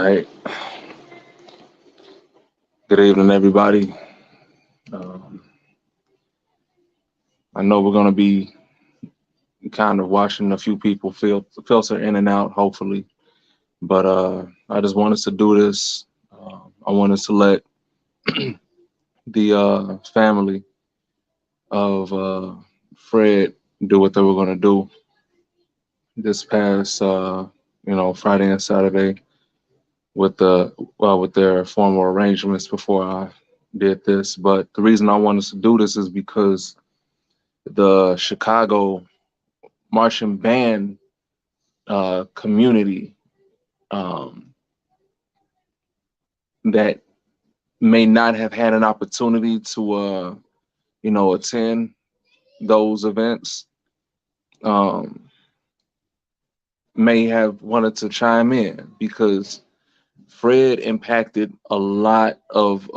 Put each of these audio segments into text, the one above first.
right. Good evening, everybody. Um, I know we're going to be kind of watching a few people filter in and out, hopefully. But I just wanted to do this. I wanted to let the family of Fred do what they were going to do this past, Friday and Saturday with their formal arrangements before I did this. But the reason I wanted to do this is because the Chicago marching band community um, that may not have had an opportunity to, attend those events um, may have wanted to chime in because Fred impacted a lot of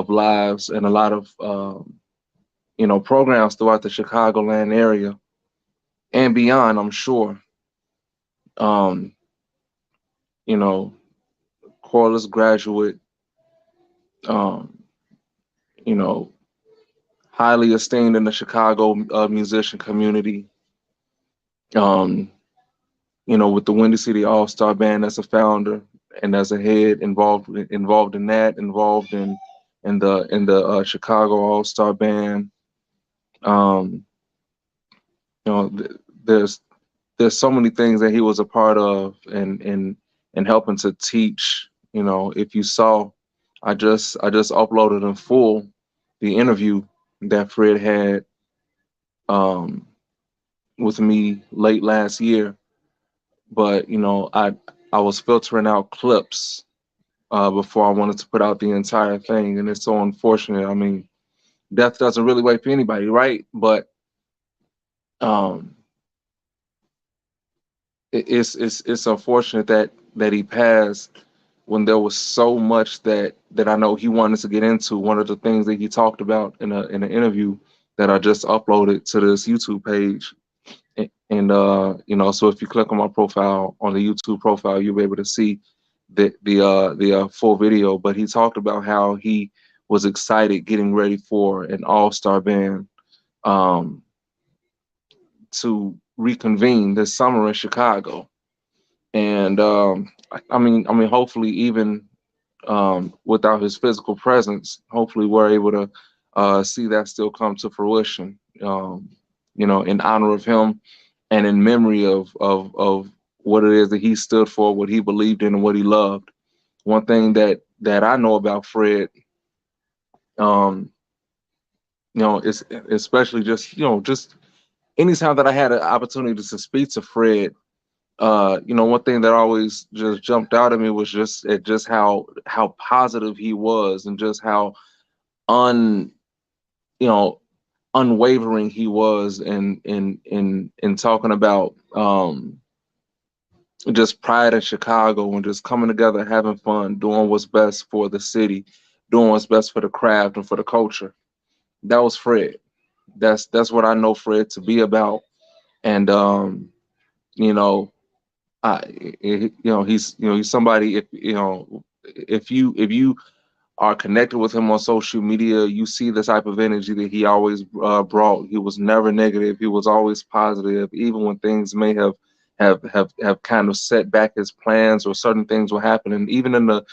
lives and a lot of programs throughout the Chicagoland area and beyond. I'm sure. Um, you know, Corliss graduate. Um, you know, highly esteemed in the Chicago musician community. Um, with the Windy City All Star Band as a founder and as a head, involved in that, involved in the Chicago All Star Band. Um, you know, th- there's there's so many things that he was a part of and helping to teach. If you saw, I just uploaded in full the interview that Fred had um, with me late last year, but I was filtering out clips before I wanted to put out the entire thing, and it's so unfortunate. I mean, death doesn't really wait for anybody, right? But um, it's unfortunate that he passed when there was so much that I know he wanted to get into. One of the things that he talked about in an interview that I just uploaded to this YouTube page. And so if you click on my profile on the YouTube profile, you'll be able to see the full video. But he talked about how he was excited getting ready for an all-star band um, to reconvene this summer in Chicago. And I mean, hopefully, even without his physical presence, hopefully we're able to see that still come to fruition. In honor of him and in memory of what it is that he stood for, what he believed in, and what he loved. One thing that I know about Fred, um, is especially just anytime that I had an opportunity to speak to Fred, one thing that always just jumped out at me was just how positive he was and just how un you know unwavering he was in talking about just pride in Chicago and just coming together, having fun, doing what's best for the city, doing what's best for the craft and for the culture. That was Fred. That's what I know Fred to be about. And you know, he's somebody. If you are connected with him on social media, you see the type of energy that he always brought. He was never negative. He was always positive, even when things may have kind of set back his plans or certain things were happening. Even in the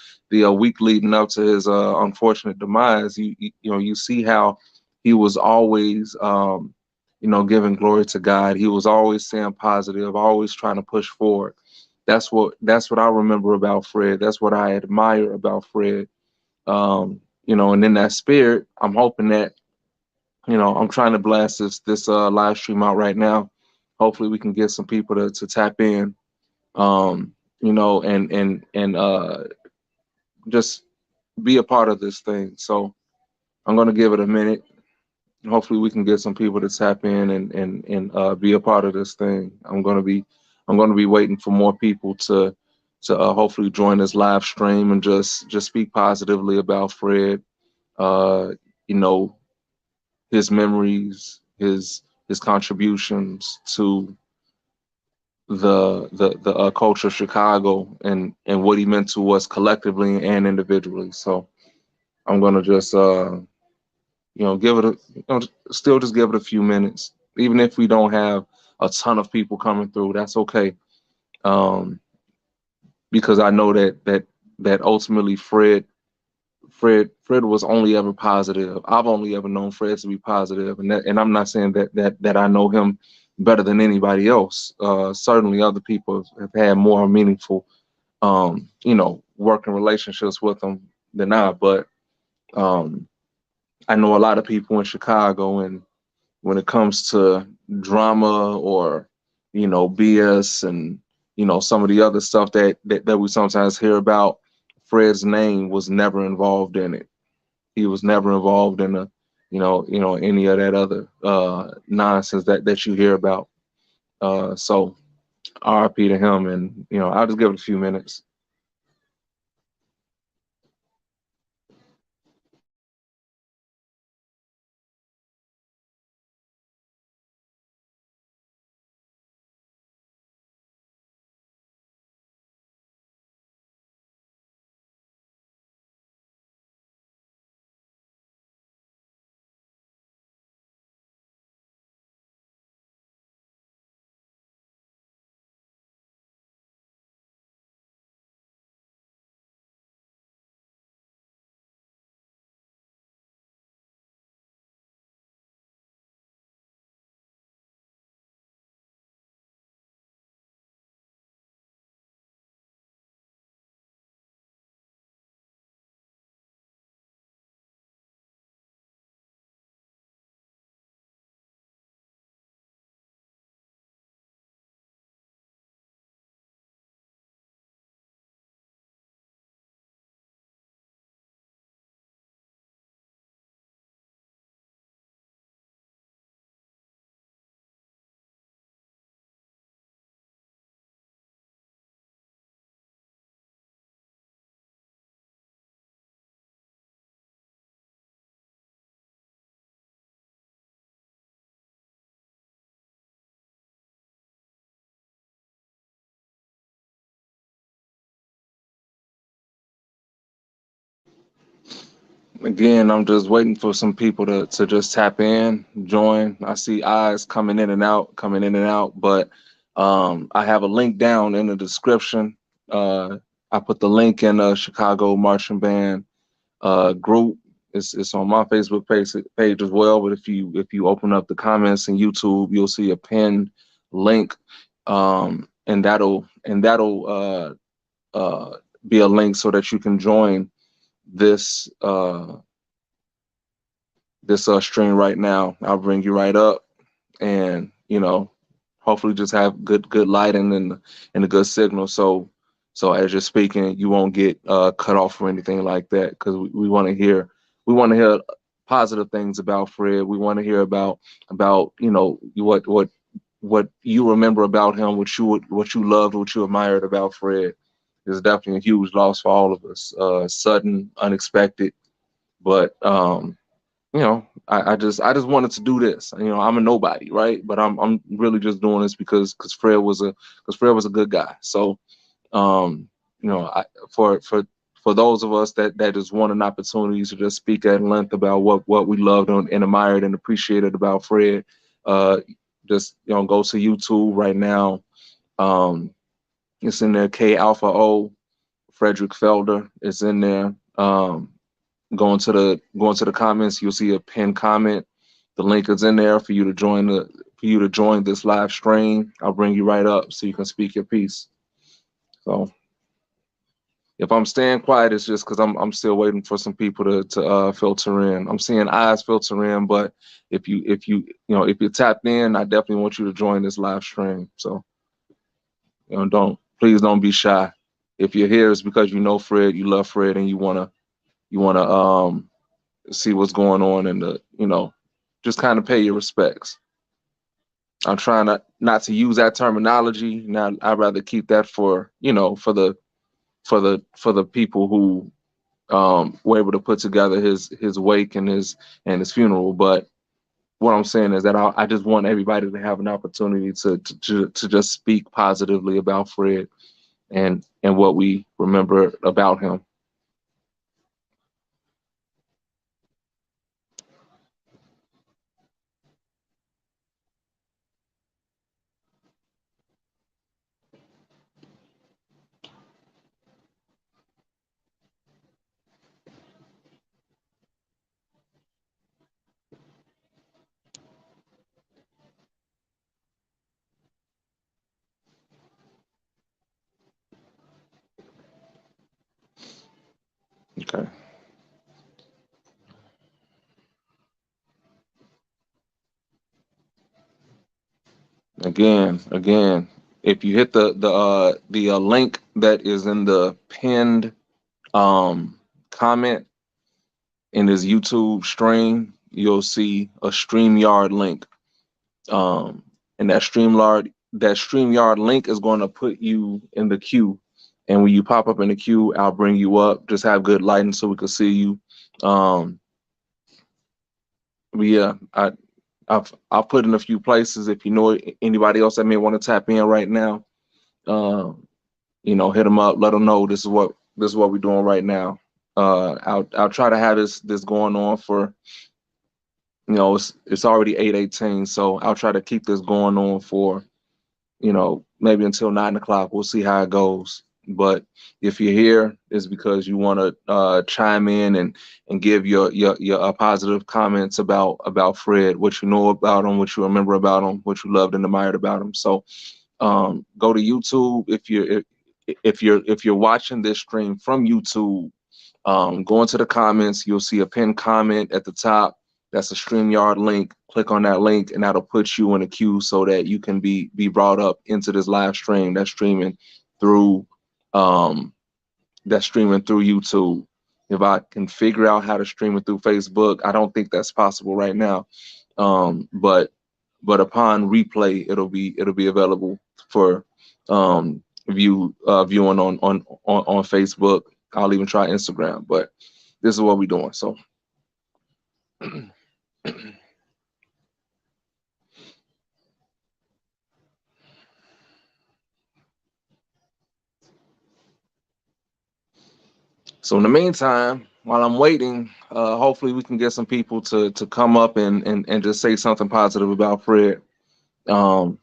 week leading up to his unfortunate demise, you see how he was always giving glory to God. He was always saying positive, always trying to push forward. That's what I remember about Fred. That's what I admire about Fred. And in that spirit, I'm hoping that, I'm trying to blast this live stream out right now. Hopefully we can get some people to tap in, and just be a part of this thing. So I'm gonna give it a minute. Hopefully we can get some people to tap in and be a part of this thing. I'm gonna be waiting for more people to hopefully join this live stream and just speak positively about Fred. Uh, you know, his memories, his contributions to the culture of Chicago and what he meant to us collectively and individually. So I'm gonna just give it still just give it a few minutes, even if we don't have a ton of people coming through. That's okay, um, because I know that ultimately Fred was only ever positive. I've only ever known Fred to be positive, and I'm not saying that I know him better than anybody else. Certainly, other people have had more meaningful, working relationships with him than I. But um, I know a lot of people in Chicago, and when it comes to drama or BS and some of the other stuff that we sometimes hear about, Fred's name was never involved in it. He was never involved in any of that other nonsense that you hear about. So RIP to him, and I'll just give it a few minutes. Again, I'm just waiting for some people to just tap in, join. I see eyes coming in and out, but I have a link down in the description. I put the link in the Chicago Marching Band group. It's on my Facebook page as well. But if you open up the comments in YouTube, you'll see a pinned link, and that'll be a link so that you can join this stream right now. I'll bring you right up, and hopefully just have good lighting and a good signal. So as you're speaking, you won't get cut off or anything like that, because we want to hear positive things about Fred. We want to hear about what you remember about him, what you loved, what you admired about Fred. It's definitely a huge loss for all of us. Sudden, unexpected, but I just wanted to do this. I'm a nobody, right? But I'm really just doing this because Fred was a good guy. So for those of us that just want an opportunity to just speak at length about what we loved and admired and appreciated about Fred, just go to YouTube right now. Um, it's in there. KalphaO, Fredrick Felder. It's in there. Going to the comments, you'll see a pinned comment. The link is in there for you to join this live stream. I'll bring you right up so you can speak your piece. So if I'm staying quiet, it's just because I'm still waiting for some people to filter in. I'm seeing eyes filter in, but if you tapped in, I definitely want you to join this live stream. So please don't be shy. If you're here, it's because you know Fred, you love Fred, and you wanna see what's going on and just kind of pay your respects. I'm trying not to use that terminology. Now I'd rather keep that for the people who were able to put together his wake and his funeral. But what I'm saying is that I just want everybody to have an opportunity to just speak positively about Fred and what we remember about him. Okay. Again, if you hit the link that is in the pinned comment in this YouTube stream, you'll see a StreamYard link. And that StreamYard link is going to put you in the queue. And when you pop up in the queue, I'll bring you up. Just have good lighting so we can see you. But yeah, I've put in a few places. If you know anybody else that may want to tap in right now, hit them up. Let them know this is what we're doing right now. I'll try to have this going on for, it's already 8:18, so I'll try to keep this going on for, maybe until 9 o'clock. We'll see how it goes. But if you're here, it's because you want to chime in and give your positive comments about Fred, what you know about him, what you remember about him, what you loved and admired about him. So go to YouTube if you're watching this stream from YouTube. Go into the comments. You'll see a pinned comment at the top. That's a StreamYard link. Click on that link, and that'll put you in a queue so that you can be brought up into this live stream that's streaming through YouTube. If I can figure out how to stream it through Facebook, I don't think that's possible right now. But upon replay, it'll be available for viewing on Facebook. I'll even try Instagram, but this is what we're doing. So in the meantime, while I'm waiting, hopefully we can get some people to come up and just say something positive about Fred. What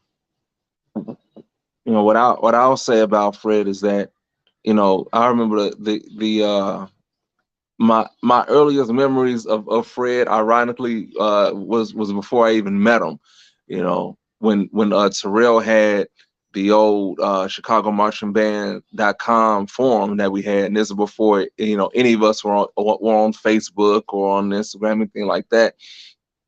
I'll say about Fred is that, I remember my earliest memories of Fred, ironically, was before I even met him. When Terrell had the old ChicagoMarchingBand.com forum that we had, and this is before any of us were on Facebook or on Instagram, anything like that.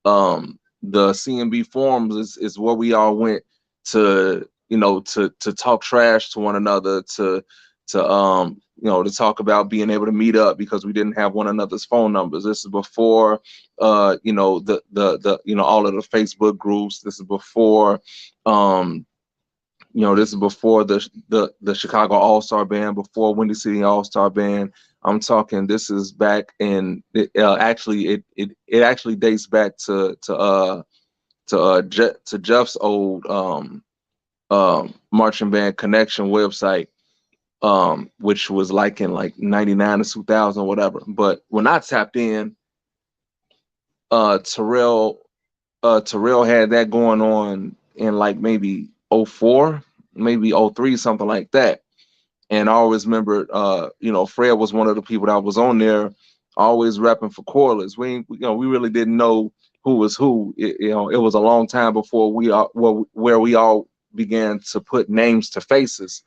The CMB forums is where we all went to to talk trash to one another, to talk about being able to meet up because we didn't have one another's phone numbers. This is before all of the Facebook groups. This is before this is before the Chicago All-Star Band, before Windy City All-Star Band. I'm talking, this is back in it actually dates back to Jeff's old marching band connection website, which was like in like 99 to 2000, whatever. But when I tapped in, Terrell had that going on in like maybe 04, maybe 03, something like that. And I always remember, Fred was one of the people that was on there, always rapping for Corliss. We really didn't know who was who. It was a long time before where we all began to put names to faces.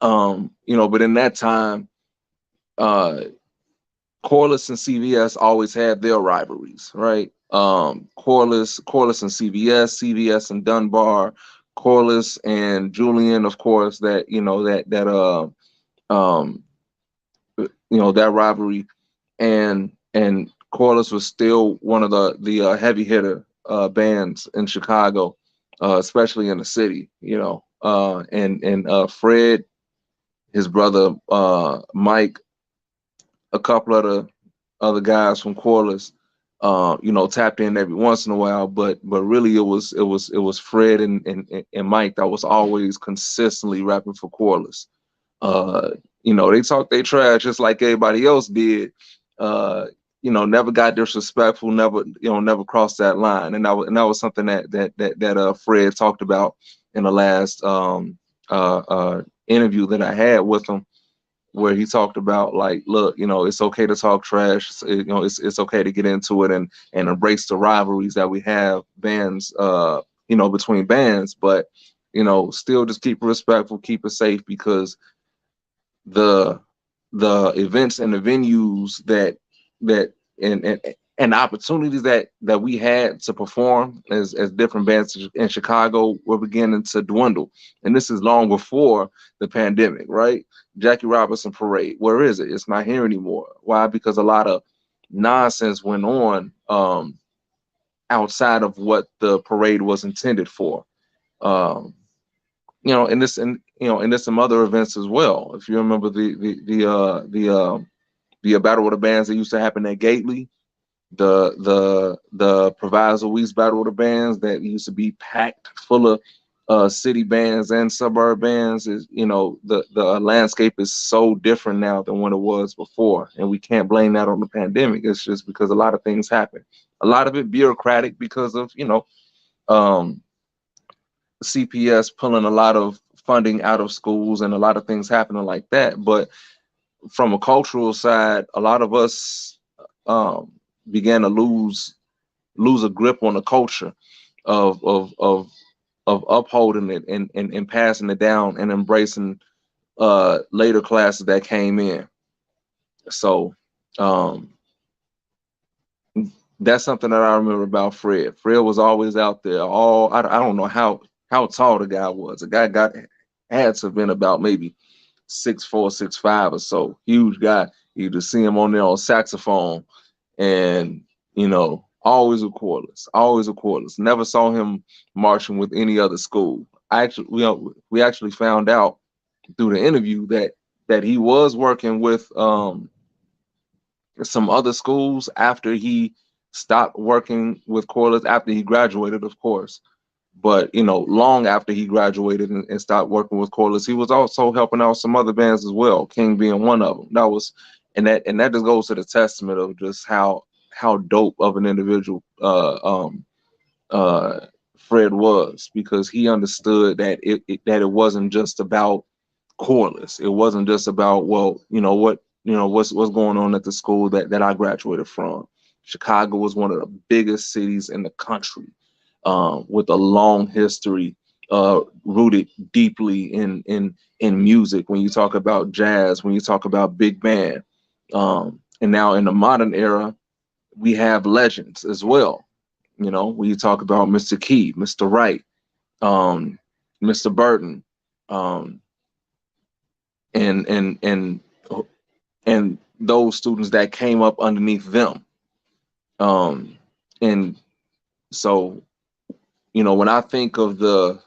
But in that time, Corliss and CVS always had their rivalries, right? Corliss and CVS and Dunbar, Corliss and Julian, of course, that rivalry, and Corliss was still one of the heavy hitter bands in Chicago, especially in the city, and Fred, his brother Mike, a couple of the other guys from Corliss, tapped in every once in a while, but really it was Fred and Mike that was always consistently rapping for Corliss. Uh, they talk they trash just like everybody else did. Never got disrespectful, never crossed that line, and that was something that Fred talked about in the last interview that I had with him, where he talked about, like, look, it's okay to talk trash. It's okay to get into it and embrace the rivalries that we have bands, between bands, but still just keep it respectful, keep it safe, because the the events and the venues that and opportunities that we had to perform as different bands in Chicago were beginning to dwindle. And this is long before the pandemic, right? Jackie Robinson Parade, where is it? It's not here anymore. Why? Because a lot of nonsense went on outside of what the parade was intended for. Um, and there's some other events as well. If you remember the Battle of the Bands that used to happen at Gately, the Proviso East Battle of the Bands that used to be packed full of city bands and suburb bands, is the landscape is so different now than what it was before, and we can't blame that on the pandemic. It's just because a lot of things happen. A lot of it bureaucratic because of um, CPS pulling a lot of funding out of schools and a lot of things happening like that. But from a cultural side, a lot of us um, began to lose a grip on the culture of upholding it and passing it down and embracing later classes that came in. So um, that's something that I remember about Fred. Fred was always out there. I don't know how tall the guy was. The guy had to have been about maybe 6'4", 6'5" or so. Huge guy. You just see him on there on saxophone, and always a cordless, always a cordless. Never saw him marching with any other school. We actually found out through the interview that he was working with some other schools after he stopped working with cordless, after he graduated, of course. But long after he graduated and stopped working with cordless, he was also helping out some other bands as well, King being one of them. And that just goes to the testament of just how dope of an individual Fred was, because he understood that it wasn't just about cordless. It wasn't just about, well, what's going on at the school that I graduated from. Chicago was one of the biggest cities in the country, with a long history, rooted deeply in music. When you talk about jazz, when you talk about big band, and now in the modern era, we have legends as well. When you talk about Mr. Key, Mr. Wright, um, Mr. Burton, um, and and and and those students that came up underneath them. And so, when I think of the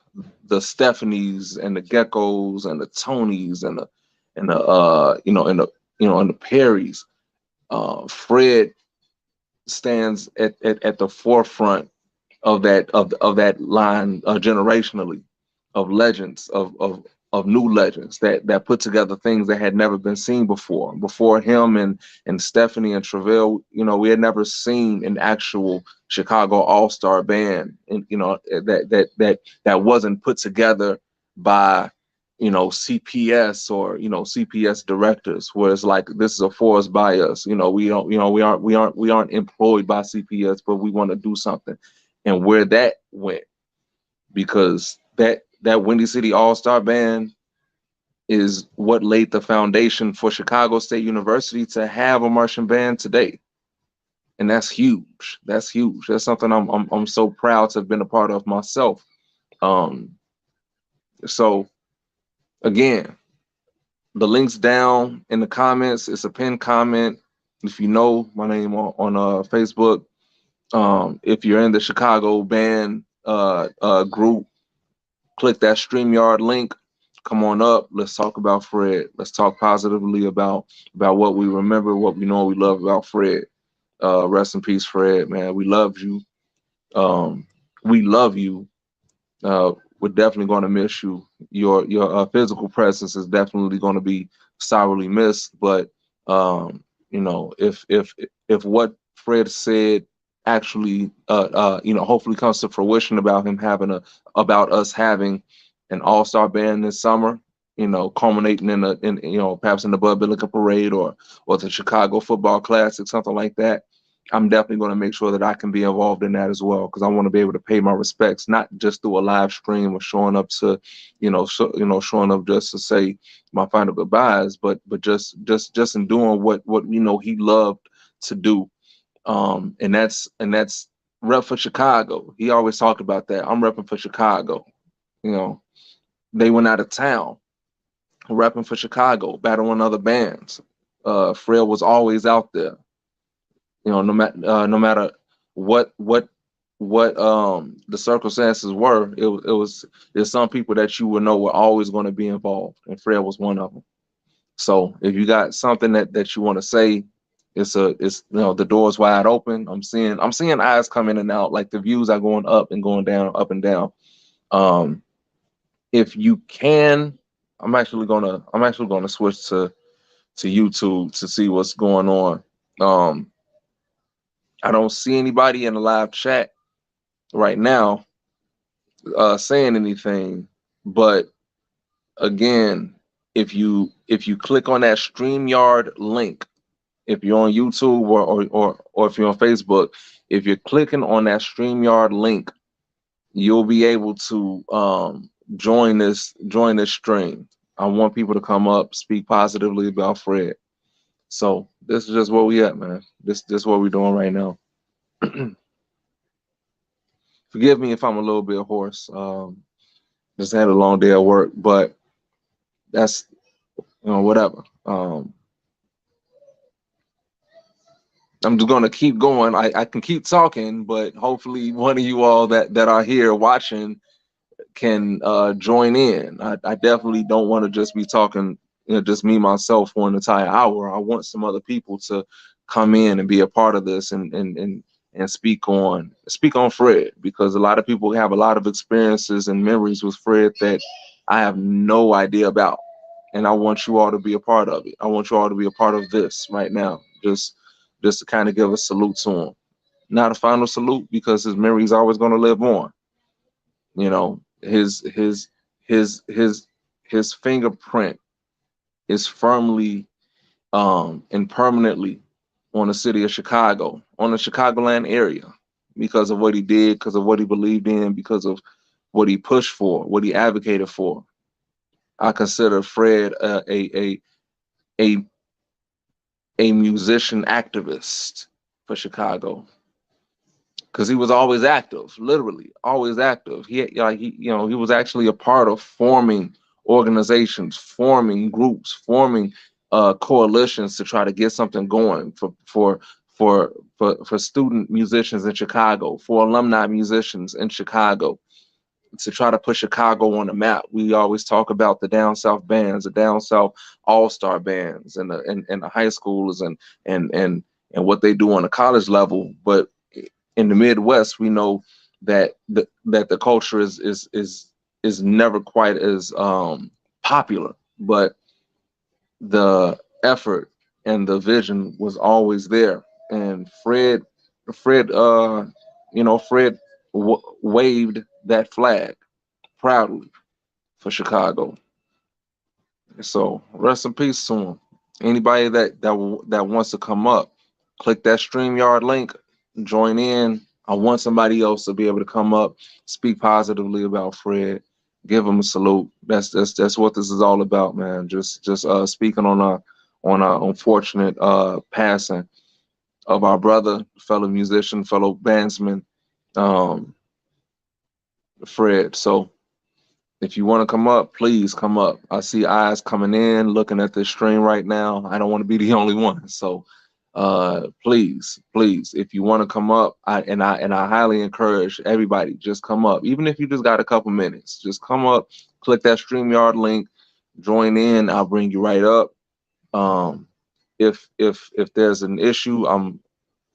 Stephanies and the Geckos and the Tonys and the and the Perrys, Fred stands at the forefront of that line, generationally, of legends, of new legends that put together things that had never been seen before him and Stephanie and Travell. We had never seen an actual Chicago all-star band, and that wasn't put together by CPS or CPS directors, where it's like, this is a force by us. We aren't employed by CPS, but we want to do something. And where that went, because that Windy City All-Star Band is what laid the foundation for Chicago State University to have a marching band today. And that's huge. That's huge. That's something I'm so proud to have been a part of myself. Um, so again, the link's down in the comments. It's a pinned comment. If you know my name on Facebook, if you're in the Chicago band group, click that StreamYard link. Come on up. Let's talk about Fred. Let's talk positively about what we remember, what we know, we love about Fred. Rest in peace, Fred, man. We love you. We love you. We're definitely going to miss you. Your physical presence is definitely going to be sorely missed. But you know, if what Fred said actually, you know, hopefully comes to fruition about him having about us having an all-star band this summer, you know, culminating in you know, perhaps in the Bud Billiken Parade or the Chicago Football Classic, something like that. I'm definitely going to make sure that I can be involved in that as well, because I want to be able to pay my respects, not just through a live stream or showing up to, showing up just to say my final goodbyes, but just in doing what you know he loved to do, and that's rep for Chicago. He always talked about that. I'm repping for Chicago. You know, they went out of town repping for Chicago, battling other bands. Fred was always out there. You know, no matter what the circumstances were, there's some people that you would know were always going to be involved, and Fred was one of them. So if you got something that you want to say, it's you know, the door's wide open. I'm seeing eyes come in and out, like the views are going up and going down, up and down. Um, if you can, I'm actually gonna switch to YouTube to see what's going on. Um, I don't see anybody in the live chat right now saying anything, but again, if you click on that StreamYard link, if you're on YouTube or if you're on Facebook, if you're clicking on that StreamYard link, you'll be able to join this stream. I want people to come up, speak positively about Fred. So this is just where we at, man. This what we're doing right now. Forgive me if I'm a little bit hoarse. Just had a long day at work, but that's, you know, whatever. I'm just gonna keep going. I can keep talking, but hopefully one of you all that are here watching can join in. I definitely don't want to just be talking, you know, just me myself for an entire hour. I want some other people to come in and be a part of this and speak on Fred, because a lot of people have a lot of experiences and memories with Fred that I have no idea about, and I want you all to be a part of it. I want you all to be a part of this right now, just to kind of give a salute to him. Not a final salute, because his memory is always going to live on. You know, his fingerprint is firmly and permanently on the city of Chicago, on the Chicagoland area, because of what he did, because of what he believed in, because of what he pushed for, what he advocated for. I consider Fred a a musician activist for Chicago, because he was always active, literally always active. He was actually a part of forming organizations, forming groups, forming coalitions to try to get something going for student musicians in Chicago, for alumni musicians in Chicago, to try to put Chicago on the map. We always talk about the down south bands, the down south all-star bands, and the high schools and what they do on the college level. But in the Midwest, we know that the culture is never quite as popular, but the effort and the vision was always there. And Fred, Fred waved that flag proudly for Chicago. So rest in peace to him. Anybody that wants to come up, click that StreamYard link, join in. I want somebody else to be able to come up, speak positively about Fred, give him a salute. That's what this is all about, man. Just speaking on our unfortunate passing of our brother, fellow musician, fellow bandsman, um, Fred. So if you want to come up, please come up. I see eyes coming in, looking at this stream right now. I don't want to be the only one. So please, if you want to come up, I highly encourage everybody, just come up. Even if you just got a couple minutes, just come up, click that StreamYard link, join in. I'll bring you right up. If there's an issue, I'm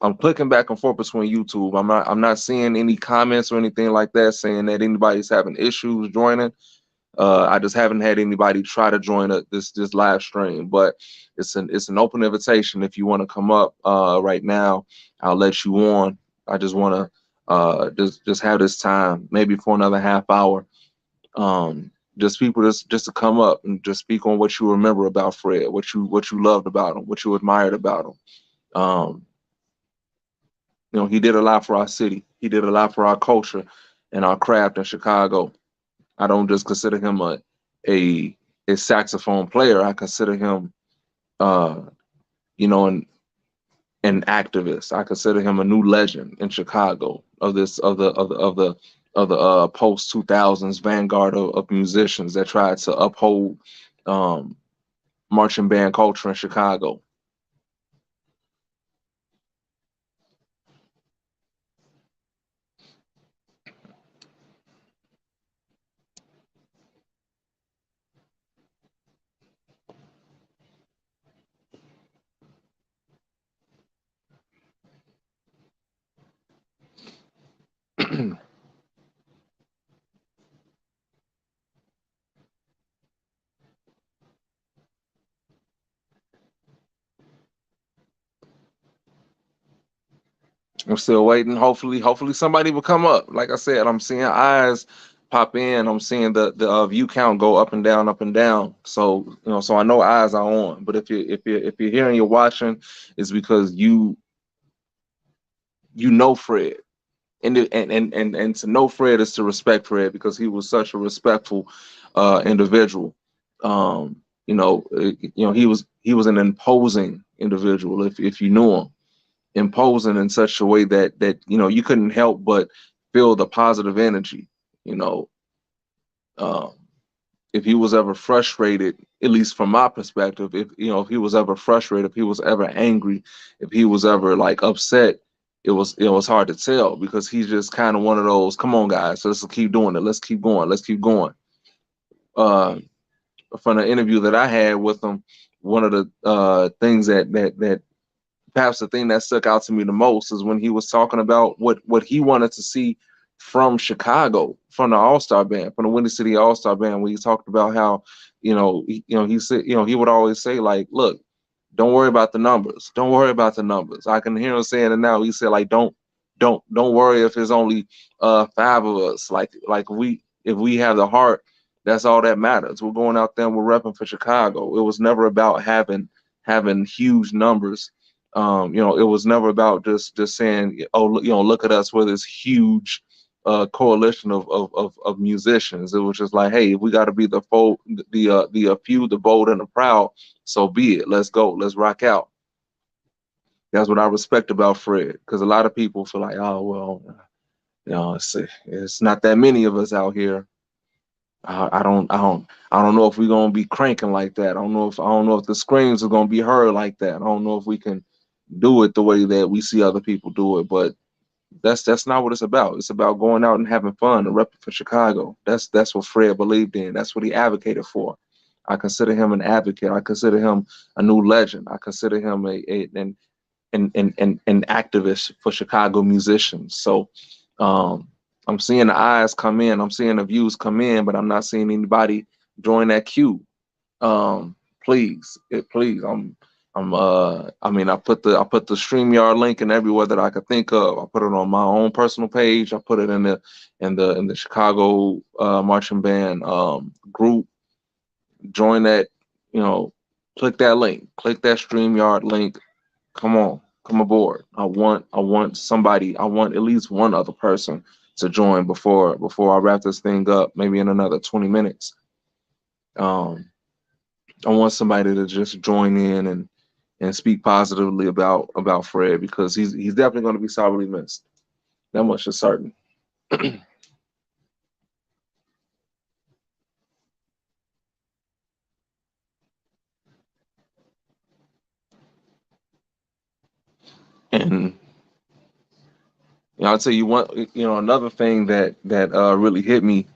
I'm clicking back and forth between YouTube. I'm not seeing any comments or anything like that saying that anybody's having issues joining. I just haven't had anybody try to join this live stream, but it's an open invitation. If you want to come up right now, I'll let you on. I just want to just have this time, maybe for another half hour. Just people just to come up and just speak on what you remember about Fred, what you loved about him, what you admired about him. He did a lot for our city. He did a lot for our culture and our craft in Chicago. I don't just consider him a saxophone player. I consider him, you know, an activist. I consider him a new legend in Chicago of this of the post 2000s vanguard of musicians that tried to uphold marching band culture in Chicago. I'm still waiting. Hopefully somebody will come up. Like I said, I'm seeing eyes pop in. I'm seeing the view count go up and down, up and down. So so I know eyes are on. But if you're here and you're watching, it's because you know Fred, and to know Fred is to respect Fred because he was such a respectful individual. He was an imposing individual. If you knew him, imposing in such a way that you couldn't help but feel the positive energy. You know, um, if he was ever frustrated, at least from my perspective, if he was ever frustrated, if he was ever angry, if he was ever like upset, it was hard to tell because he's just kind of one of those. Come on, guys, let's keep doing it. Let's keep going. Let's keep going. Uh, from the interview that I had with him, one of the things that perhaps the thing that stuck out to me the most is when he was talking about what he wanted to see from Chicago, from the All-Star band, from the Windy City All-Star band, when he talked about how, he said, he would always say like, look, don't worry about the numbers. Don't worry about the numbers. I can hear him saying it now. He said like, don't worry if it's only five of us. Like if we have the heart, that's all that matters. We're going out there and we're repping for Chicago. It was never about having huge numbers. It was never about just saying, oh, look at us with this huge coalition of musicians. It was just like, hey, we got to be the few, the bold, and the proud. So be it. Let's go. Let's rock out. That's what I respect about Fred, because a lot of people feel like, oh well, it's not that many of us out here. I don't know if we're gonna be cranking like that. I don't know if the screams are gonna be heard like that. I don't know if we can do it the way that we see other people do it. But that's not what it's about. It's about going out and having fun and repping for Chicago. That's what Fred believed in. That's what he advocated for. I consider him an advocate. I consider him a new legend. I consider him an activist for Chicago musicians. So I'm seeing the eyes come in. I'm seeing the views come in, but I'm not seeing anybody join that queue. Please. I put the StreamYard link in everywhere that I could think of. I put it on my own personal page. I put it in the Chicago marching band group. Join that, click that link, click that StreamYard link. Come on, come aboard. I want somebody, I want at least one other person to join before I wrap this thing up, maybe in another 20 minutes. I want somebody to just join in and speak positively about Fred, because he's definitely going to be sorely missed. That much is certain. And I'll tell you one, another thing that really hit me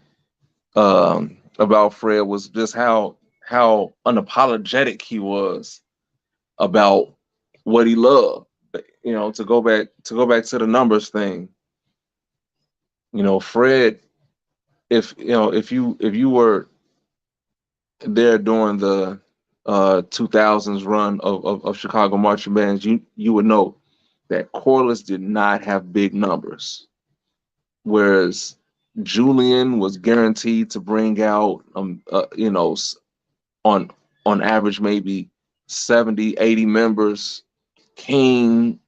about Fred was just how unapologetic he was about what he loved. to go back to the numbers thing. Fred, if you were there during the 2000s run of Chicago marching bands, you would know that Corliss did not have big numbers, whereas Julian was guaranteed to bring out on average maybe 70, 80 members. King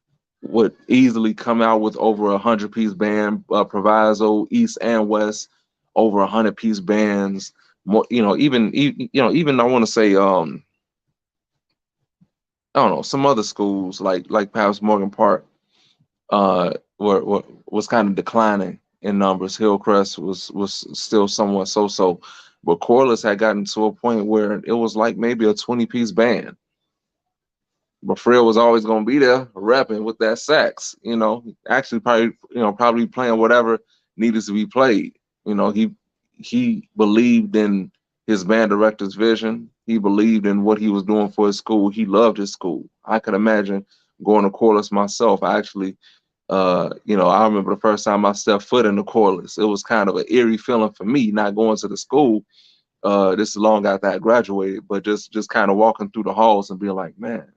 would easily come out with over 100-piece band. Proviso, East and West, over 100-piece bands. More, even I want to say, I don't know, some other schools like perhaps Morgan Park, was kind of declining in numbers. Hillcrest was still somewhat so, but Corliss had gotten to a point where it was like maybe a 20-piece band. But Fred was always going to be there rapping with that sax, actually probably playing whatever needed to be played. He believed in his band director's vision. He believed in what he was doing for his school. He loved his school. I could imagine going to Corliss myself. I actually, I remember the first time I stepped foot in the Corliss. It was kind of an eerie feeling for me, not going to the school. This is long after I graduated, but just kind of walking through the halls and being like, man,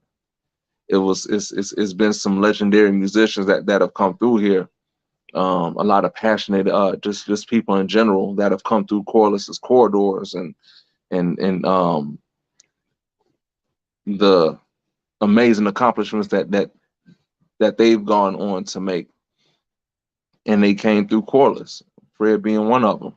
it's been some legendary musicians that have come through here. A lot of passionate just people in general that have come through Corliss's corridors and the amazing accomplishments that they've gone on to make, and they came through Corliss, Fred being one of them.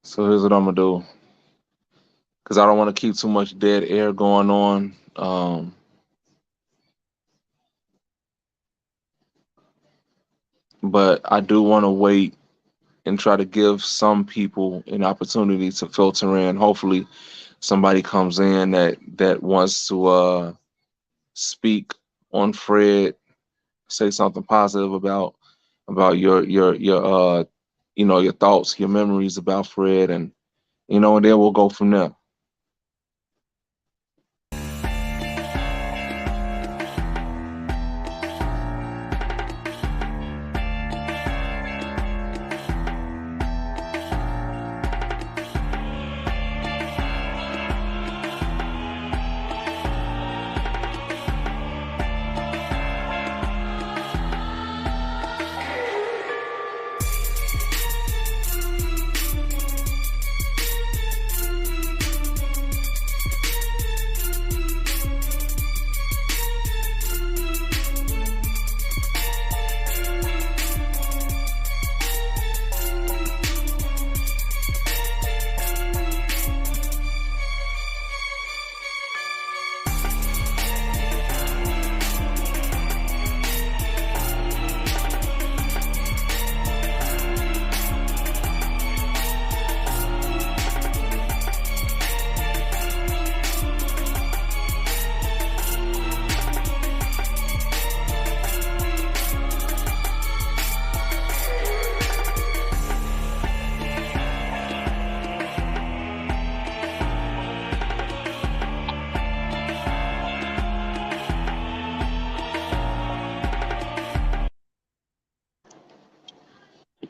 So here's what I'm gonna do, because I don't want to keep too much dead air going on. But I do want to wait and try to give some people an opportunity to filter in. Hopefully, somebody comes in that wants to speak on Fred, say something positive about your your thoughts, your memories about Fred, and and then we'll go from there.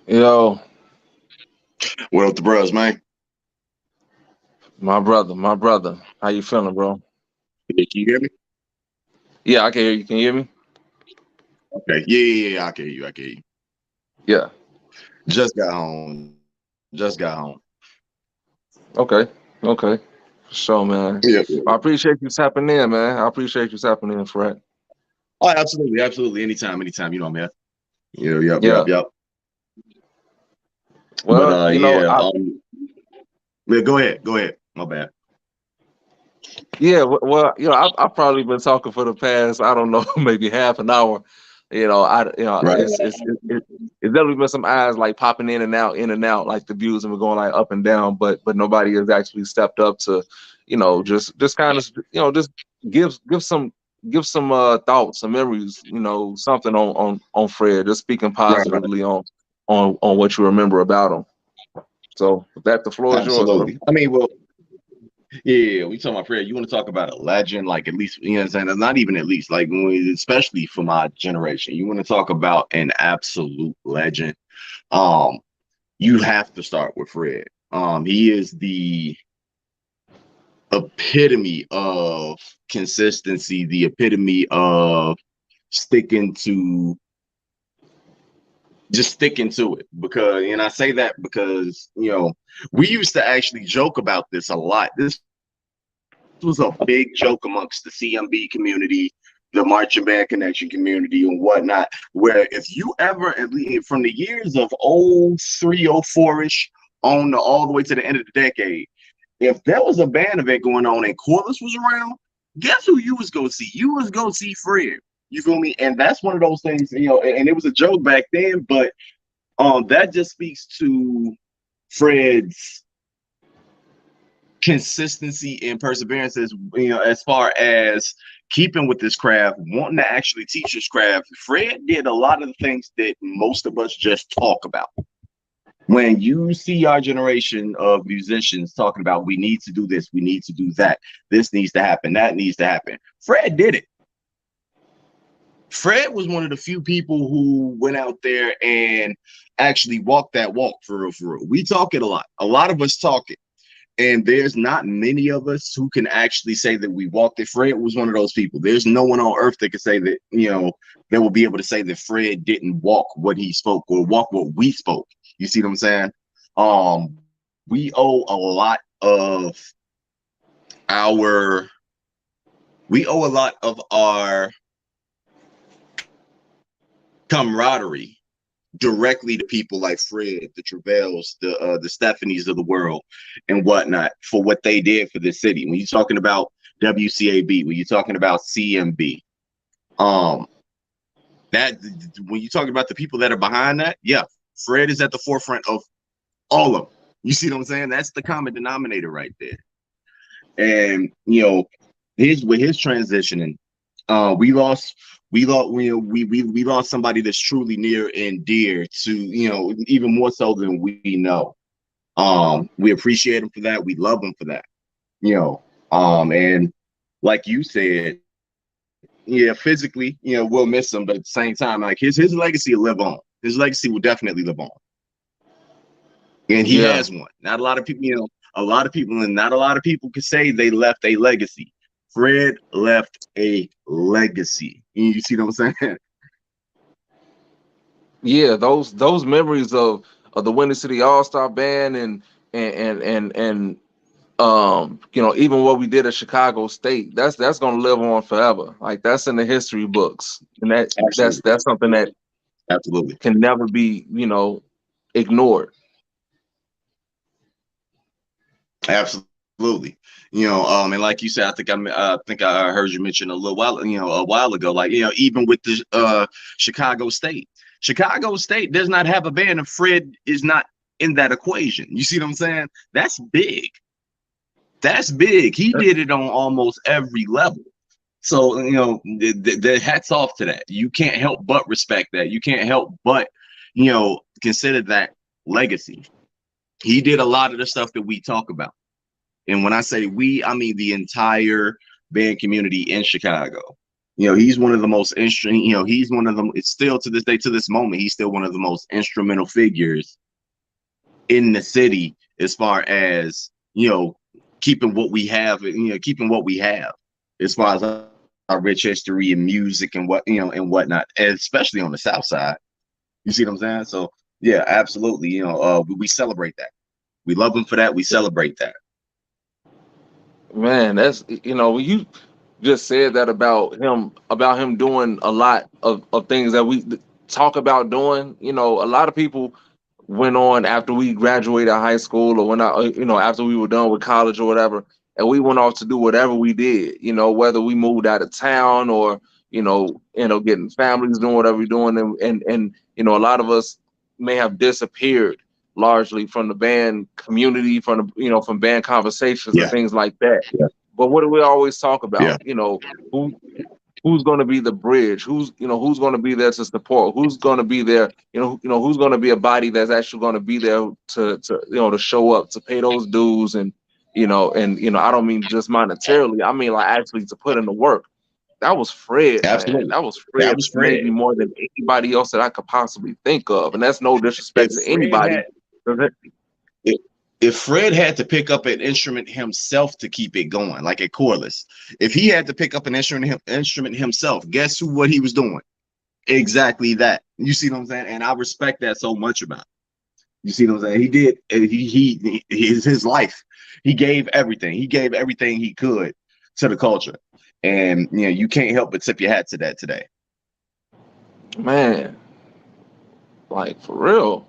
Yo, What up, the bros, man? my brother. How you feeling, bro? Hey, can you hear me? Yeah, I can hear you. Can you hear me? Okay. Yeah. I can hear you. I can hear you. Yeah. Just got home. Just got home. Okay. Okay. For sure, man. Yeah. I appreciate you tapping in, man. I appreciate you tapping in, Fred. Oh, absolutely, absolutely. Anytime. You know, man. Yeah. Yep. But Well, yeah. Yeah, go ahead. My bad. yeah. Well, I've probably been talking for the past, I don't know, maybe half an hour. Right. It's definitely been some eyes like popping in and out, like the views and we're going like up and down, but nobody has actually stepped up to, just kind of, just give give some give some thoughts, some memories, something on Fred, just speaking Right. positively on what you remember about him. So with that, the floor is yours, bro. Absolutely. I mean, well, yeah. We talking about Fred. You want to talk about a legend, like at least you know what I'm saying. Not even at least, like especially for my generation. You want to talk about an absolute legend. Um, you have to start with Fred. He is the epitome of consistency, the epitome of sticking to just sticking to it. Because, and I say that because, we used to actually joke about this a lot. This was a big joke amongst the CMB community, the marching band connection community, and whatnot. Where if you ever, from the years of 03, 04-ish on all the way to the end of the decade, if there was a band event going on and Corliss was around, guess who you was gonna see? You was gonna see Fred. You feel me? And that's one of those things, and it was a joke back then, but that just speaks to Fred's consistency and perseverance as far as keeping with this craft, wanting to actually teach this craft. Fred did a lot of the things that most of us just talk about. When you see our generation of musicians talking about we need to do this, we need to do that, this needs to happen, that needs to happen, Fred did it. Fred was one of the few people who went out there and actually walked that walk for real, for real. We talk it a lot. A lot of us talk it. And there's not many of us who can actually say that we walked it. Fred was one of those people. There's no one on earth that can say that, that will be able to say that Fred didn't walk what he spoke or walk what we spoke. You see what I'm saying? We owe a lot of our camaraderie directly to people like Fred, the Travels, the Stephanies of the world, and whatnot for what they did for the city. When you're talking about WCAB, when you're talking about CMB, that when you're talking about the people that are behind that, yeah, Fred is at the forefront of all of them. You see what I'm saying? That's the common denominator right there. And with his transitioning, we lost somebody that's truly near and dear to even more so than we know. We appreciate him for that. We love him for that. And like you said, yeah, physically, we'll miss him, but at the same time, like his legacy will live on. His legacy will definitely live on, and he Yeah. has one. Not a lot of people, a lot of people, and not a lot of people can say they left a legacy. Fred left a legacy. You see what I'm saying? Yeah, those memories of the Windy City All Star Band and even what we did at Chicago State, that's gonna live on forever. Like that's in the history books, and Absolutely, that's something that absolutely, can never be ignored. absolutely. And like you said, I think I heard you mention a while ago, like even with the Chicago State does not have a band, and Fred is not in that equation. You see what I'm saying? That's big. That's big. He did it on almost every level. So the hats off to that. You can't help but respect that. You can't help but consider that legacy. He did a lot of the stuff that we talk about, and when I say we, I mean the entire band community in Chicago. You know, he's one of the most instrumental. You know, he's one of them. It's still to this day, to this moment, he's still one of the most instrumental figures in the city as far as, you know, keeping what we have. You know, keeping what we have as far as our rich history and music and what, you know, and whatnot, and especially on the South Side. You see what I'm saying? So yeah, absolutely. You know, we celebrate that. We love him for that. We celebrate that. Man, that's, you know, you just said that about him doing a lot of things that we talk about doing. You know, a lot of people went on after we graduated high school, or when I, you know, after we were done with college or whatever, and we went off to do whatever we did. You know, whether we moved out of town or, getting families, doing whatever we're doing, and you know, a lot of us may have disappeared largely from the band community, from the, from band conversations and Yeah, things like that. yeah, But what do we always talk yeah. about? You know, who's going to be the bridge? Who's going to be there to support? Who's going to be there? Who's going to be a body that's actually going to be there to show up, to pay those dues, and I don't mean just monetarily. I mean like actually to put in the work. That was Fred, man. Absolutely. That was That Fred, was Fred. maybe more than anybody else that I could possibly think of, and that's no disrespect If to Fred anybody. had if, if Fred had to pick up an instrument himself to keep it going, like a cordless, if he had to pick up an instrument himself, guess what he was doing? Exactly that. You see what I'm saying? And I respect that so much about him. You see what I'm saying? He did. His life. He gave everything. He gave everything he could to the culture, and you know you can't help but tip your hat to that today. Man, like for real.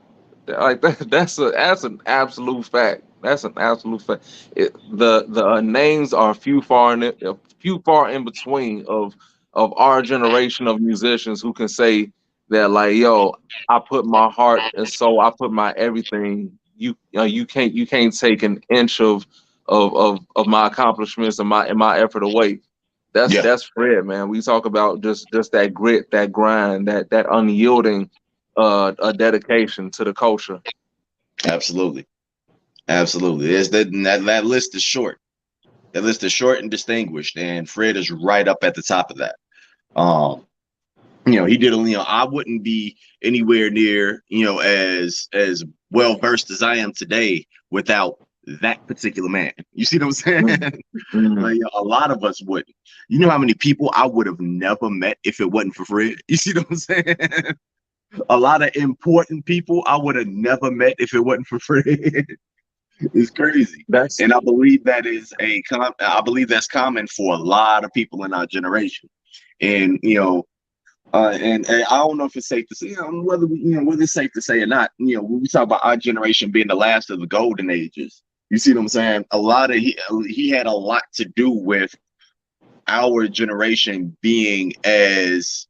Like that's an absolute fact. That's an absolute fact. The names are few far in between of our generation of musicians who can say that, like, yo, I put my heart and soul, I put my everything. You can't take an inch of my accomplishments and my effort away. That's Yeah, that's Fred, man. We talk about just that grit, that grind, that unyielding a dedication to the culture. absolutely, absolutely. It's that list is short. That list is short and distinguished, and Fred is right up at the top of that. Um, he did. I wouldn't be anywhere near, as well versed as I am today without that particular man. You see what I'm saying? Mm-hmm. Like, a lot of us wouldn't. You know how many people I would have never met if it wasn't for Fred? You see what I'm saying? A lot of important people I would have never met if it wasn't for Fred. It's crazy. That's And I believe I believe that's common for a lot of people in our generation. And and I don't know if it's safe to say, whether it's safe to say or not. When we talk about our generation being the last of the golden ages, you see what I'm saying? A lot of he had a lot to do with our generation being as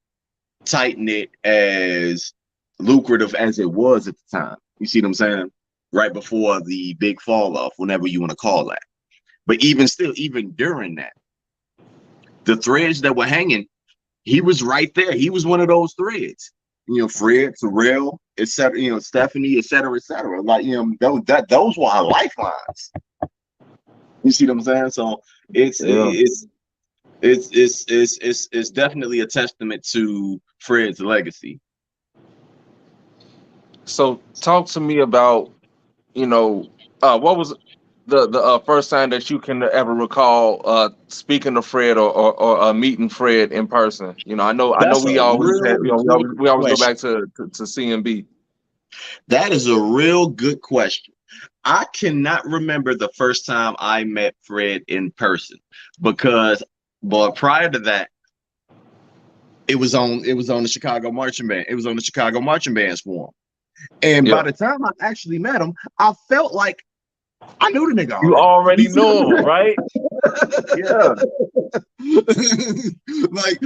tight knit, as lucrative as it was at the time. You see what I'm saying? Right before the big fall off, whenever you want to call that. But even still, even during that, the threads that were hanging, he was right there. He was one of those threads. Fred, Terrell, etc. Stephanie, etc., etc. Like, those were our lifelines. You see what I'm saying? So it's yeah. it's it's definitely a testament to Fred's legacy. So talk to me about, what was the first time that you can ever recall speaking to Fred or meeting Fred in person. I know That's a we always had, real good we always go question. back to CMB. That is a real good question. I cannot remember the first time I met Fred in person because, but prior to that, it was on the Chicago marching band. It was on the Chicago marching band's forum. And by Yeah, the time I actually met him, I felt like I knew the nigga you already. You already see what know him, I'm right? Yeah. like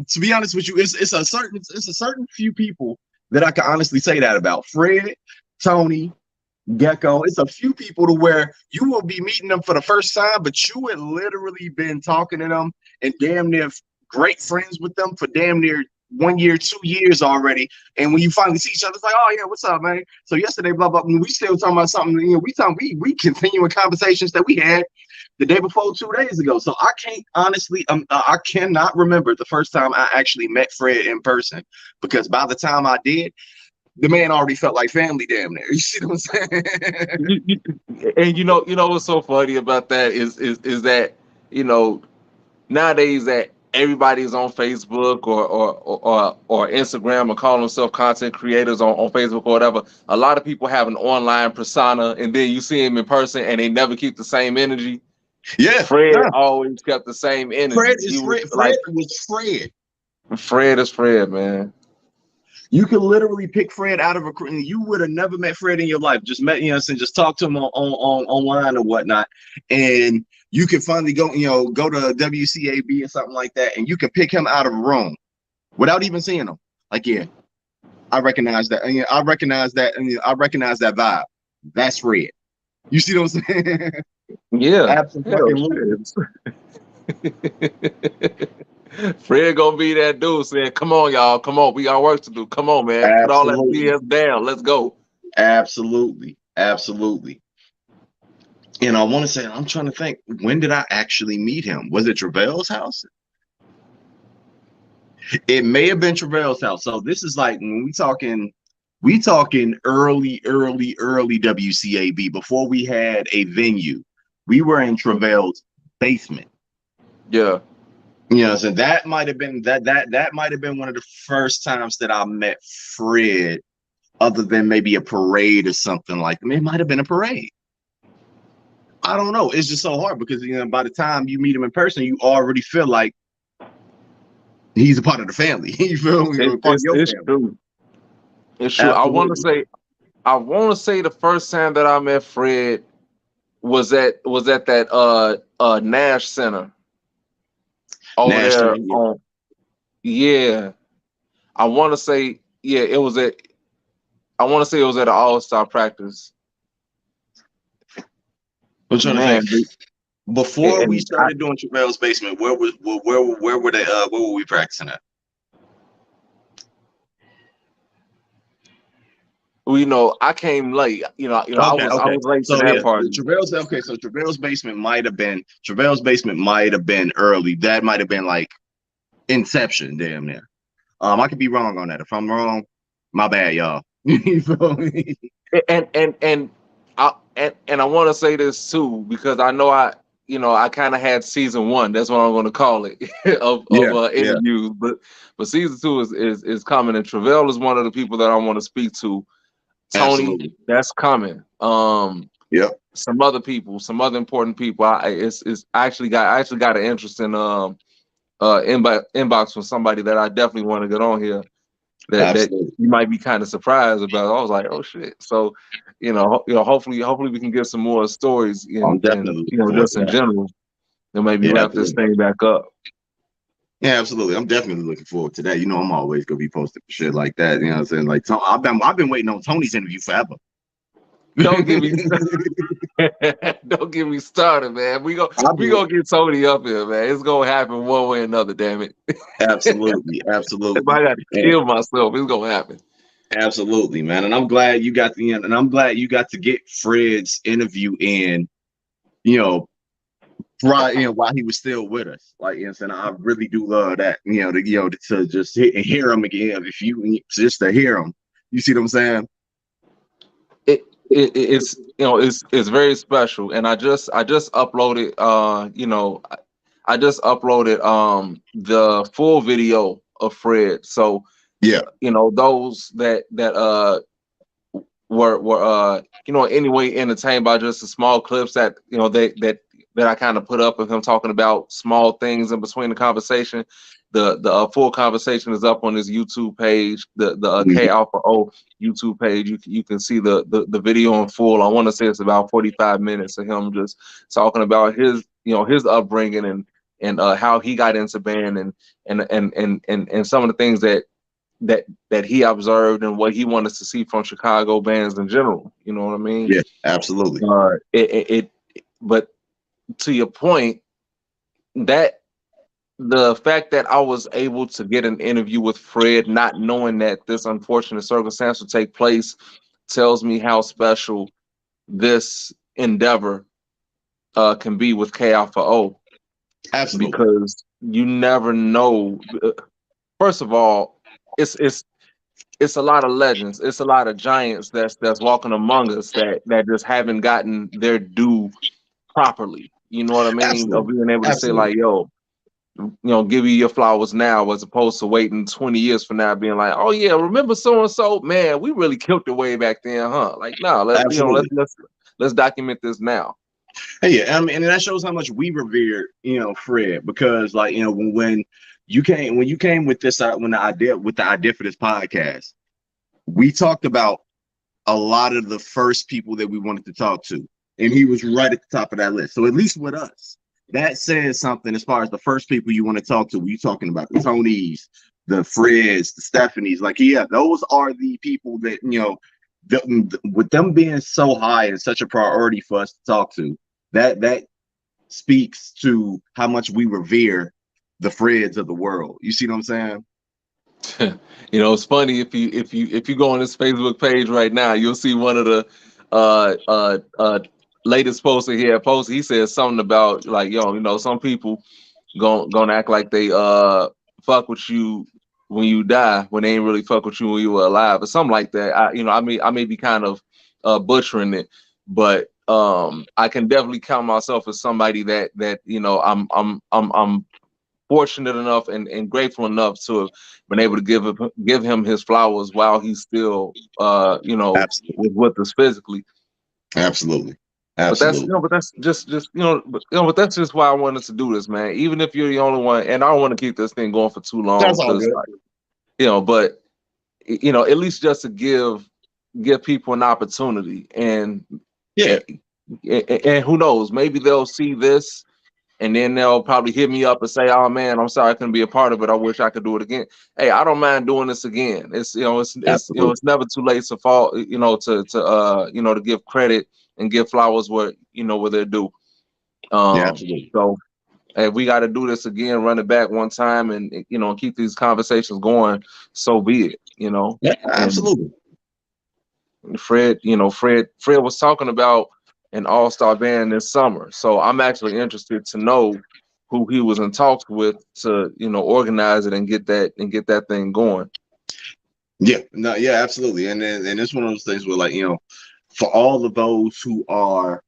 to be honest with you, it's a certain few people that I can honestly say that about. Fred, Tony, Gecko. It's a few people to where you will be meeting them for the first time, but you had literally been talking to them and damn near great friends with them for damn near 1 year, 2 years already. And when you finally see each other, it's like, oh yeah, what's up, man? So yesterday, blah blah. We still talking about something. We continuing conversations that we had the day before 2 days ago. So I can't honestly, I cannot remember the first time I actually met Fred in person, because by the time I did, the man already felt like family damn near. You see what I'm saying? And what's so funny about that is that nowadays that everybody's on Facebook or Instagram or call themselves content creators on Facebook or whatever. A lot of people have an online persona, and then you see them in person, and they never keep the same energy. Yeah, Fred no. always kept the same Fred energy. He is was Fred. like Fred was Fred. Fred is Fred, man. You could literally pick Fred out of a. You would have never met Fred in your life. Just met, and just talk to him on online or whatnot, and you can finally go, go to WCAB or something like that, and you can pick him out of a room without even seeing him. Like, yeah, I recognize that. And, I recognize that, and I recognize that vibe. That's Fred. You see what I'm saying? Yeah. Absolutely. Fred gonna be that dude saying, "Come on, y'all, come on, we got work to do. Come on, man, put all that Absolutely. BS down. Let's go." Absolutely. Absolutely. And I want to say, I'm trying to think, when did I actually meet him? Was it Trevel's house? It may have been Trevel's house. So this is like when we talking early WCAB, before we had a venue. We were in Trevel's basement. Yeah. So that might have been that might have been one of the first times that I met Fred, other than maybe a parade or something like that. It might have been a parade. I don't know. It's just so hard because by the time you meet him in person, you already feel like he's a part of the family. You feel me? Part of your It's family. true. It's true. Absolutely. I want to say the first time that I met Fred was at that Nash Center over Nash there Center, yeah. on. Yeah, I want to say it was at. I want to say it was at an All-Star practice. I'm trying to Man, think. Before we and started doing Trevel's basement, where were they? Where were we practicing at? I came late. Okay, I okay. was late to So that yeah, party. Trevel's basement might have been early. That might have been like inception, damn near. I could be wrong on that. If I'm wrong, my bad, y'all. You feel me? And I want to say this too because I know I kind of had season one. That's what I'm going to call it of Yeah, yeah, interviews. But season two is coming, and Travell is one of the people that I want to speak to. Tony, absolutely. that's coming. Yep, Some other people, some other important people. I actually got an interesting inbox from somebody that I definitely want to get on here. That absolutely. you might be kind of surprised about. I was like, oh shit. So, hopefully we can get some more stories I'm in definitely looking forward just to in that. general, and maybe Yeah, wrap this absolutely. thing back up. Yeah, absolutely. I'm definitely looking forward to that. I'm always gonna be posting shit like that. You know what I'm saying? Like, I've been waiting on Tony's interview forever. Don't get me don't get me started, man. I've We been gonna get Tony up here, man. It's gonna happen one way or another. Damn it! absolutely, If I absolutely, got to and kill myself, it's gonna happen. absolutely, man. And I'm glad you got and I'm glad you got to get Fred's interview in. You know, right, while he was still with us. Like, and I really do love that. To just hear him again. If you just to hear him, you see what I'm saying? It's very special, and I just uploaded I just uploaded the full video of Fred. So Yeah, those that were anyway entertained by just the small clips that that I kind of put up of him talking about small things in between the conversation. The full conversation is up on his YouTube page, the KalphaO YouTube page. You can see the video in full. I want to say it's about 45 minutes of him just talking about his upbringing and how he got into band and some of the things that he observed and what he wanted to see from Chicago bands in general. You know what I mean? yeah, absolutely. But to your point, that the fact that I was able to get an interview with Fred, not knowing that this unfortunate circumstance would take place, tells me how special this endeavor can be with KalphaO, Absolutely. because you never know. First of all, it's a lot of legends. It's a lot of giants that's walking among us that just haven't gotten their due properly. You know what I mean? Of Absolutely. being able to say Absolutely. like, yo, give you your flowers now, as opposed to waiting 20 years from now, being like, oh yeah, remember so and so, man, we really killed it way back then, huh? Like, no, Absolutely. let's document this now. Hey, yeah, I mean, and that shows how much we revere, Fred, because like, when you came with this, when the idea for this podcast, we talked about a lot of the first people that we wanted to talk to, and he was right at the top of that list. So at least with us, that says something as far as the first people you want to talk to. You talking about the Tonys, the Freds, the Stephanies, like yeah, those are the people that with them being so high and such a priority for us to talk to. That speaks to how much we revere the Freds of the world. You see what I'm saying? It's funny, if you go on this Facebook page right now, you'll see one of the uh uh uh latest posts that he had posted. He said something about like, yo, some people gonna act like they fuck with you when you die, when they ain't really fuck with you when you were alive, or something like that. I may be kind of butchering it, but I can definitely count myself as somebody that I'm fortunate enough and grateful enough to have been able to give him his flowers while he's still Absolutely. was with us physically. Absolutely. But that's Absolutely. but that's just but that's just why I wanted to do this, man. Even if you're the only one, and I don't want to keep this thing going for too long, That's all because good. like, but at least just to give people an opportunity, Yeah. and and who knows, maybe they'll see this, and then they'll probably hit me up and say, "Oh man, I'm sorry I couldn't be a part of it. I wish I could do it again." Hey, I don't mind doing this again. It's Absolutely. never too late to fall, to give credit and give flowers where they're due. Yeah. Absolutely. So if we got to do this again, run it back one time, and keep these conversations going, so be it. Yeah. And Absolutely. Fred was talking about an all-star band this summer. So I'm actually interested to know who he was in talks with to, organize it and get that thing going. Yeah. No. Yeah. Absolutely. And it's one of those things where, like, for all of those who are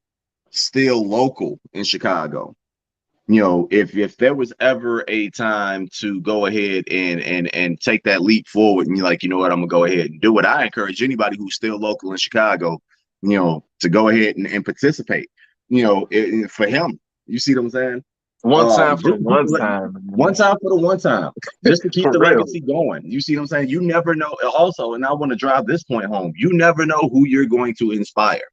still local in Chicago, if there was ever a time to go ahead and take that leap forward, and you're like, you know what, I'm gonna go ahead and do it. I encourage anybody who's still local in Chicago, to go ahead and participate. For him, you see what I'm saying? One time for the Just to keep one the time, man. one time for the one time, just to keep For the real. legacy going. You see what I'm saying? You never know. Also, and I want to drive this point home. You never know who you're going to inspire.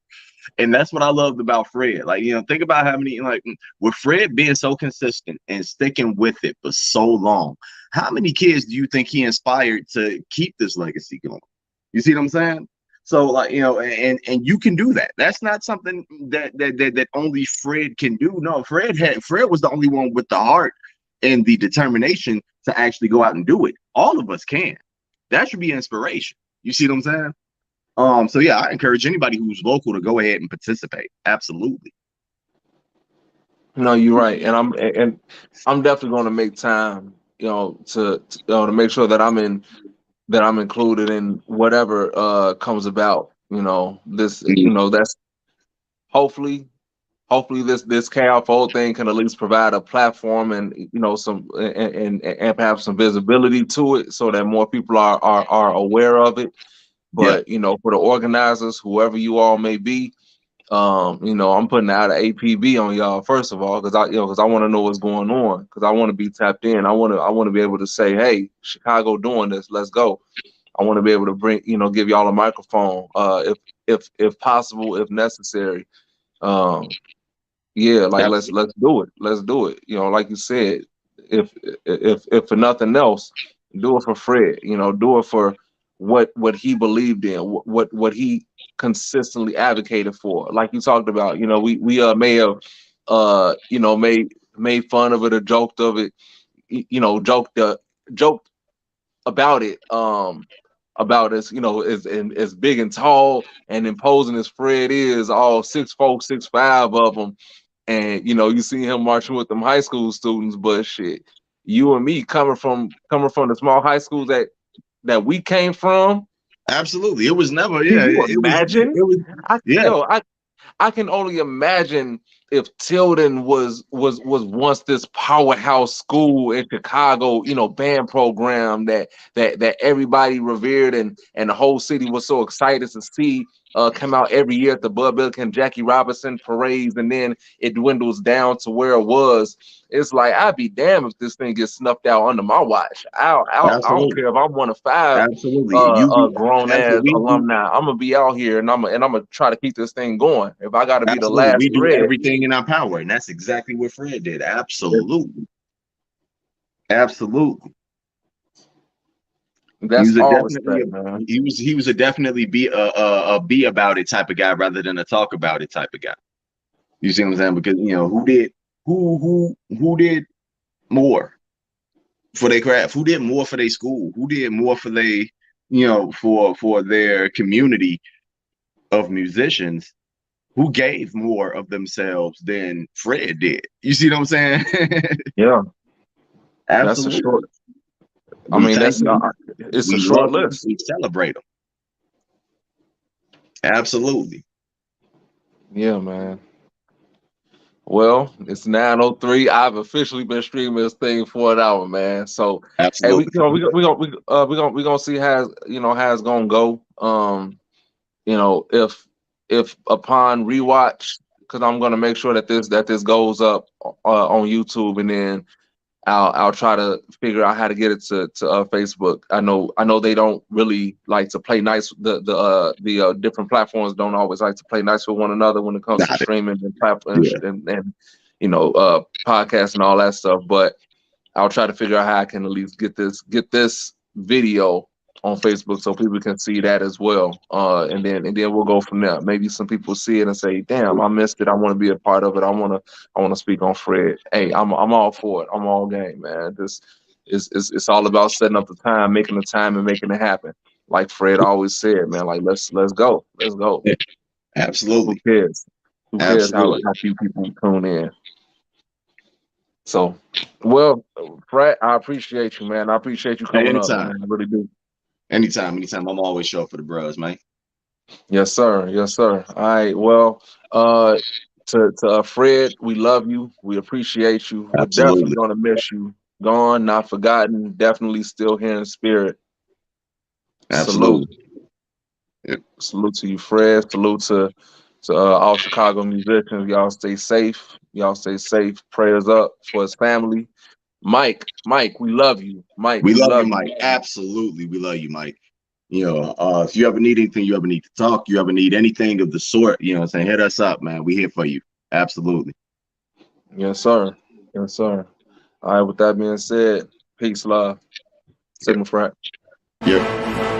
And that's what I loved about Fred. Like, think about how many, like, with Fred being so consistent and sticking with it for so long, how many kids do you think he inspired to keep this legacy going? You see what I'm saying? So, like, and you can do that. That's not something that only Fred can do. No, Fred was the only one with the heart and the determination to actually go out and do it. All of us can. That should be inspiration. You see what I'm saying? So yeah, I encourage anybody who's local to go ahead and participate. Absolutely. No, you're right, and I'm definitely going to make time, to make sure that I'm included in whatever comes about. This, that's hopefully this KalphaO thing can at least provide a platform, and some and perhaps some visibility to it, so that more people are aware of it. Yeah, But for the organizers, whoever you all may be, I'm putting out an APB on y'all, first of all, because I want to know what's going on, because I want to be tapped in. I want to be able to say, hey, Chicago doing this, let's go. I want to be able to give y'all a microphone, if possible, if necessary. Um, yeah, like absolutely. let's do it. Let's do it. Like you said, if if for nothing else, do it for Fred. Do it for what he believed in, what he consistently advocated for. Like you talked about, we may have made fun of it or joked of it, joked about it, about as big and tall and imposing as Fred is, all 6'4", 6'5" of them. and you see him marching with them high school students, but shit, you and me coming from the small high schools that we came from. Absolutely. It was never, Can yeah, you it was, imagine? I yeah, yo, I can only imagine if Tilden was once this powerhouse school in Chicago, band program that everybody revered and the whole city was so excited to see come out every year at the Bud Billiken Jackie Robinson parades, and then it dwindles down to where it was. It's like I'd be damned if this thing gets snuffed out under my watch. I don't absolutely. care if I'm one of five Absolutely. You be, grown ass absolutely. alumni. I'm gonna be out here and I'm gonna try to keep this thing going. If I gotta be the Absolutely. last We do thread, everything in our power. And that's exactly what Fred did. Absolutely. Absolutely. He that's was a all definitely respect, man. he was a definitely be about it type of guy rather than a talk about it type of guy. You see what I'm saying? Because who did more for their craft? Who did more for their school? Who did more for they for their community of musicians? Who gave more of themselves than Fred did? You see what I'm saying? Yeah, that's a Absolutely. short. I We mean, thank them. it's a We short love them. list. We celebrate them. Absolutely. Yeah, man. Well, it's 9:03. I've officially been streaming this thing for an hour, man. So, hey, we Absolutely. you know we gonna see how it's gonna go. If upon rewatch, because I'm gonna make sure that this goes up on YouTube, and then I'll try to figure out how to get it to Facebook. I know they don't really like to play nice. The different platforms don't always like to play nice with one another when it comes to Got it. streaming and platforms Yeah. and podcasts and all that stuff. But I'll try to figure out how I can at least get this video on Facebook so people can see that as well. And then we'll go from there. Maybe some people see it and say, "Damn, I missed it. I want to be a part of it. I want to speak on Fred." Hey, I'm all for it. I'm all game, man. This it's all about setting up the time, making the time, and making it happen. Like Fred always said, man. Like let's go, let's go. Yeah. Who Absolutely. cares? Who cares how Absolutely. few people tune in? So, well, Fred, I appreciate you, man. I appreciate you Hey, coming up, anytime. man. I really do. Anytime. I'm always show up for the bros, man. Yes, sir. Yes, sir. All right. Well, uh, to Fred, we love you. We appreciate you. We're definitely Absolutely. gonna miss you. Gone, not forgotten. Definitely still here in spirit. Salute. Absolutely. Yeah. Salute to you, Fred. Salute to all Chicago musicians. Y'all stay safe. Y'all stay safe. Prayers up for his family. Mike, we love you. Mike, We we love you, love Mike. you. Absolutely. We love you, Mike. If you ever need anything, you ever need to talk, you ever need anything of the sort, what I'm saying, hit us up, man. We here for you. Absolutely. Yes, sir. Yes, sir. All right, with that being said, peace, love. Yeah. Sigma Frat. Yeah.